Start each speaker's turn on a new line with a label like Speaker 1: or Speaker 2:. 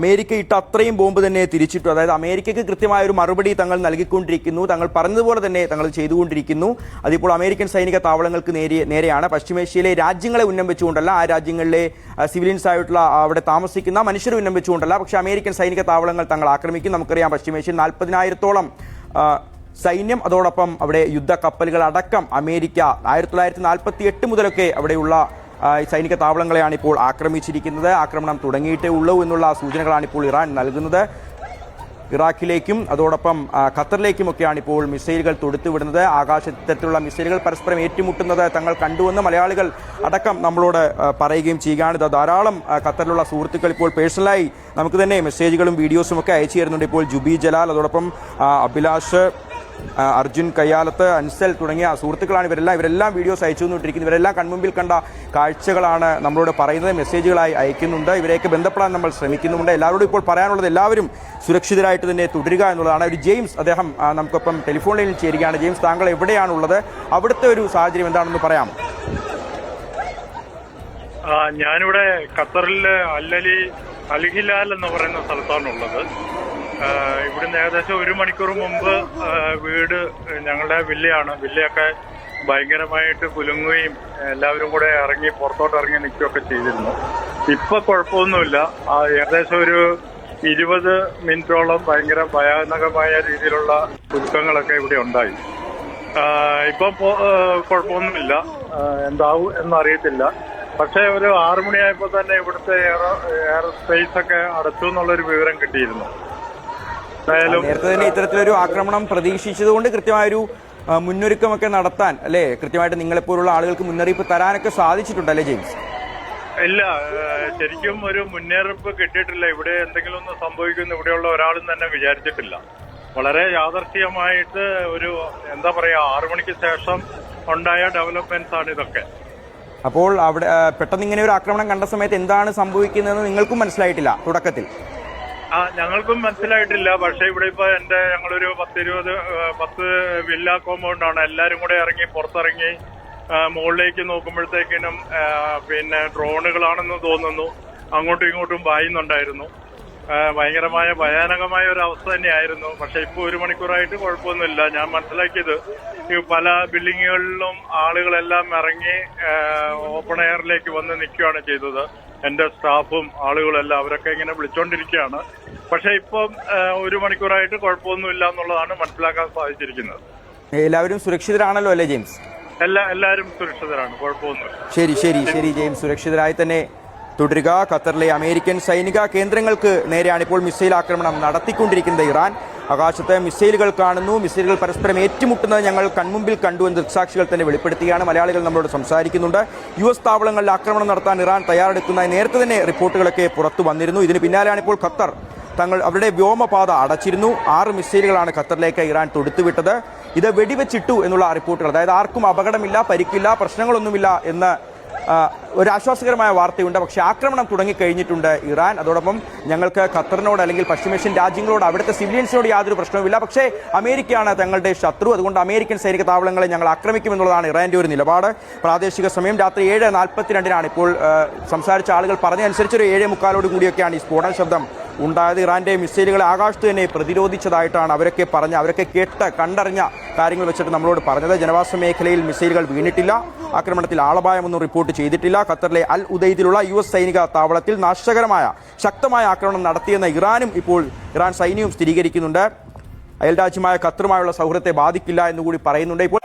Speaker 1: America ഇട്ട അത്രയും bomb തന്നെ തിരിച്ചിട്ടു. അതായത് അമേരിക്കയ്ക്ക് കൃത്യമായ ഒരു മറുപടി തങ്ങൾ നൽകിക്കൊണ്ടിരിക്കുന്നു. തങ്ങൾ പറഞ്ഞതുപോലെ തന്നെ തങ്ങൾ ചെയ്തുകൊണ്ടിരിക്കുന്നു. അതിപ്പോൾ അമേരിക്കൻ സൈനിക താവളങ്ങൾക്ക് നേരെയാണ്. പശ്ചിമേഷ്യയിലെ രാജ്യങ്ങളെ ഉന്നം വെച്ചുകൊണ്ടല്ല, ആ രാജ്യങ്ങളിലെ സിവിലിയൻസ് ആയിട്ടുള്ള അവിടെ താമസിക്കുന്ന മനുഷ്യരെ ഉന്നം വെച്ചുകൊണ്ടല്ല, പക്ഷേ അമേരിക്കൻ സൈനിക താവളങ്ങൾ തങ്ങൾ ആക്രമിക്കും. നമുക്കറിയാം, പശ്ചിമേഷ്യയിൽ 40,000-ഓളം സൈന്യം, അതോടൊപ്പം അവിടെ യുദ്ധ കപ്പലുകൾ അടക്കം അമേരിക്ക 1948 മുതലൊക്കെ അവിടെയുള്ള സൈനിക താവളങ്ങളെയാണ് ഇപ്പോൾ ആക്രമിച്ചിരിക്കുന്നത്. ആക്രമണം തുടങ്ങിയിട്ടേ ഉള്ളൂ എന്നുള്ള സൂചനകളാണ് ഇപ്പോൾ ഇറാൻ നൽകുന്നത്. ഇറാഖിലേക്കും അതോടൊപ്പം ഖത്തറിലേക്കുമൊക്കെയാണ് ഇപ്പോൾ മിസൈലുകൾ തൊടുത്തുവിടുന്നത്. ആകാശത്തിലുള്ള മിസൈലുകൾ പരസ്പരം ഏറ്റുമുട്ടുന്നത് തങ്ങൾ കണ്ടുവെന്ന് മലയാളികൾ അടക്കം നമ്മളോട് പറയുകയും ചെയ്യുകയാണ്. ധാരാളം ഖത്തറിലുള്ള സുഹൃത്തുക്കൾ ഇപ്പോൾ പേഴ്സണലായി നമുക്ക് തന്നെ മെസ്സേജുകളും വീഡിയോസും ഒക്കെ അയച്ചു തരുന്നുണ്ട്. ഇപ്പോൾ ജുബി ജലാൽ, അതോടൊപ്പം അഭിലാഷ്, അർജുൻ കയ്യാലത്ത്, അൻസൽ തുടങ്ങിയ സുഹൃത്തുക്കളാണ് ഇവരെല്ലാം വീഡിയോസ് അയച്ചു തന്നിട്ടിരിക്കുന്നത്. ഇവരെല്ലാം കൺമുമ്പിൽ കണ്ട കാഴ്ചകളാണ് നമ്മളോട് പറയുന്നത്, മെസ്സേജുകളായി അയക്കുന്നുണ്ട്. ഇവരെയൊക്കെ ബന്ധപ്പെടാൻ നമ്മൾ ശ്രമിക്കുന്നുണ്ട്. എല്ലാവരോടും ഇപ്പോൾ പറയാനുള്ളത് എല്ലാവരും സുരക്ഷിതരായിട്ട് തന്നെ തുടരുക എന്നുള്ളതാണ്. ഒരു ജെയിംസ്, അദ്ദേഹം നമുക്കൊപ്പം ടെലിഫോൺ ലൈനിൽ ചേരുകയാണ്. ജെയിംസ്, താങ്കൾ എവിടെയാണുള്ളത്? അവിടുത്തെ ഒരു സാഹചര്യം എന്താണെന്ന് പറയാമോ?
Speaker 2: ഞാനിവിടെ ഖത്തറിലെ അൽഹിലാൽ എന്ന് പറയുന്ന സ്ഥലത്താണുള്ളത്. ഇവിടുന്ന് ഏകദേശം 1 മണിക്കൂർ മുമ്പ് വീട്, ഞങ്ങളുടെ വില്ലയൊക്കെ ഭയങ്കരമായിട്ട് കുലുങ്ങുകയും എല്ലാവരും കൂടെ പുറത്തോട്ട് ഇറങ്ങി നിൽക്കുകയൊക്കെ ചെയ്തിരുന്നു. ഇപ്പൊ കുഴപ്പമൊന്നുമില്ല. ഏകദേശം ഒരു 20 മിനിറ്റോളം ഭയങ്കര ഭയാനകമായ രീതിയിലുള്ള കുലുക്കങ്ങളൊക്കെ ഇവിടെ ഉണ്ടായി. ഇപ്പൊ കുഴപ്പമൊന്നുമില്ല. എന്താവും എന്നറിയത്തില്ല. പക്ഷെ ഒരു 6 മണിയായപ്പോൾ തന്നെ ഇവിടുത്തെ എയർ സ്പേസ് ഒക്കെ അടച്ചു എന്നുള്ളൊരു വിവരം കിട്ടിയിരുന്നു.
Speaker 1: നേരത്തെ തന്നെ ഇത്തരത്തിലൊരു ആക്രമണം പ്രതീക്ഷിച്ചതുകൊണ്ട് കൃത്യമായൊരു മുന്നൊരുക്കമൊക്കെ നടത്താൻ, അല്ലെ, കൃത്യമായിട്ട് നിങ്ങളെപ്പോലുള്ള ആളുകൾക്ക് മുന്നറിയിപ്പ് തരാനൊക്കെ സാധിച്ചിട്ടുണ്ടല്ലേ ജെയിംസ്?
Speaker 2: ഇല്ല, ശരിക്കും ഒരു മുന്നറിയിപ്പ് കിട്ടിയിട്ടില്ല. ഇവിടെ എന്തെങ്കിലും ഒന്ന് സംഭവിക്കുമെന്ന് ഇവിടെയുള്ള ഒരാളും തന്നെ വിചാരിച്ചിട്ടില്ല. വളരെ യാദർച്ഛികമായിട്ട് ഒരു എന്താ പറയാ 6 മണിക്ക് ശേഷം ഉണ്ടായ ഡെവലപ്മെന്റ്സ് ആണ് ഇതൊക്കെ.
Speaker 1: അപ്പോൾ അവിടെ പെട്ടെന്ന് ഇങ്ങനെ ഒരു ആക്രമണം കണ്ട സമയത്ത് എന്താണ് സംഭവിക്കുന്നതെന്ന് നിങ്ങൾക്കും മനസ്സിലായിട്ടില്ല തുടക്കത്തിൽ?
Speaker 2: ഞങ്ങൾക്കും മനസ്സിലായിട്ടില്ല. പക്ഷെ ഇവിടെ ഇപ്പൊ ഞങ്ങളൊരു 10 വില്ല കോമ്പൗണ്ടാണ്. എല്ലാരും കൂടെ പുറത്തിറങ്ങി മുകളിലേക്ക് നോക്കുമ്പോഴത്തേക്കിനും പിന്നെ ഡ്രോണുകളാണെന്ന് തോന്നുന്നു അങ്ങോട്ടും ഇങ്ങോട്ടും പായുന്നുണ്ടായിരുന്നു. ഭയാനകമായ ഒരു അവസ്ഥ തന്നെയായിരുന്നു. പക്ഷെ ഇപ്പൊ 1 മണിക്കൂറായിട്ട് കുഴപ്പമൊന്നുമില്ല. ഞാൻ മനസ്സിലാക്കിയത് പല ബിൽഡിങ്ങുകളിലും ആളുകളെല്ലാം ഇറങ്ങി ഓപ്പൺ എയറിലേക്ക് വന്ന് നിൽക്കുകയാണ് ചെയ്തത്. എന്റെ സ്റ്റാഫും ആളുകളെല്ലാം അവരൊക്കെ ഇങ്ങനെ വിളിച്ചോണ്ടിരിക്കുകയാണ്. പക്ഷെ ഇപ്പം 1 മണിക്കൂറായിട്ട് കുഴപ്പമൊന്നുമില്ല എന്നുള്ളതാണ് മനസ്സിലാക്കാൻ സാധിച്ചിരിക്കുന്നത്.
Speaker 1: എല്ലാവരും സുരക്ഷിതരാണല്ലോ അല്ലേ ജെയിംസ്?
Speaker 2: എല്ലാവരും സുരക്ഷിതരാണ്, കുഴപ്പമൊന്നുമില്ല.
Speaker 1: ശരി ജെയിംസ്, സുരക്ഷിതരായി തന്നെ തുടരുക. ഖത്തറിലെ അമേരിക്കൻ സൈനിക കേന്ദ്രങ്ങൾക്ക് നേരെയാണ് ഇപ്പോൾ മിസൈൽ ആക്രമണം നടത്തിക്കൊണ്ടിരിക്കുന്നത് ഇറാൻ. ആകാശത്ത് മിസൈലുകൾ കാണുന്നു, മിസൈലുകൾ പരസ്പരം ഏറ്റുമുട്ടുന്നത് ഞങ്ങൾ കൺമുമ്പിൽ കണ്ടു എന്ന് ദൃക്സാക്ഷികൾ തന്നെ വെളിപ്പെടുത്തുകയാണ്. മലയാളികൾ നമ്മളോട് സംസാരിക്കുന്നുണ്ട്. US താവളങ്ങളിൽ ആക്രമണം നടത്താൻ ഇറാൻ തയ്യാറെടുക്കുന്നതായി നേരത്തെ തന്നെ റിപ്പോർട്ടുകളൊക്കെ പുറത്തു വന്നിരുന്നു. ഇതിന് പിന്നാലെയാണ് ഇപ്പോൾ ഖത്തർ അവരുടെ വ്യോമപാത അടച്ചിരുന്നു. 6 മിസൈലുകളാണ് ഖത്തറിലേക്ക് ഇറാൻ തൊടുത്തുവിട്ടത്. ഇത് വെടിവെച്ചിട്ടു എന്നുള്ള റിപ്പോർട്ടുകൾ, അതായത് ആർക്കും അപകടമില്ല, പരിക്കില്ല, പ്രശ്നങ്ങളൊന്നുമില്ല എന്ന് ഒരു ആശ്വാസകരമായ വാർത്തയുണ്ട്. പക്ഷേ ആക്രമണം തുടങ്ങിക്കഴിഞ്ഞിട്ടുണ്ട് ഇറാൻ. അതോടൊപ്പം ഞങ്ങൾക്ക് ഖത്തറിനോട് അല്ലെങ്കിൽ പശ്ചിമേഷ്യൻ രാജ്യങ്ങളോട്, അവിടുത്തെ സിവിലിയൻസിനോട് യാതൊരു പ്രശ്നവുമില്ല, പക്ഷേ അമേരിക്കയാണ് തങ്ങളുടെ ശത്രു, അതുകൊണ്ട് അമേരിക്കൻ സൈനിക താവളങ്ങളെ ഞങ്ങൾ ആക്രമിക്കുമെന്നുള്ളതാണ് ഇറാന്റെ ഒരു നിലപാട്. പ്രാദേശിക സമയം രാത്രി 7:42 ഇപ്പോൾ സംസാരിച്ച ആളുകൾ പറഞ്ഞതനുസരിച്ച് ഒരു 7:45 കൂടിയൊക്കെയാണ് ഈ സ്ഫോടന ശബ്ദം ഉണ്ടായത്. ഇറാന്റെ മിസൈലുകളെ ആകാശത്ത് തന്നെ പ്രതിരോധിച്ചതായിട്ടാണ് അവരൊക്കെ കേട്ട് കണ്ടറിഞ്ഞ കാര്യങ്ങൾ വെച്ചിട്ട് നമ്മളോട് പറഞ്ഞത്. ജനവാസ മേഖലയിൽ മിസൈലുകൾ വീണിട്ടില്ല, ആക്രമണത്തിൽ ആളപായമൊന്നും റിപ്പോർട്ട് ചെയ്തിട്ടില്ല. ഖത്തറിലെ അൽ ഉദൈദിലുള്ള US സൈനിക താവളത്തിൽ നാശകരമായ ശക്തമായ ആക്രമണം നടത്തിയെന്ന് ഇറാൻ സൈന്യവും സ്ഥിരീകരിക്കുന്നുണ്ട്. അയൽരാജ്യമായ ഖത്തറുമായുള്ള സൗഹൃദത്തെ ബാധിക്കില്ല എന്നുകൂടി പറയുന്നുണ്ട്. ഇപ്പോൾ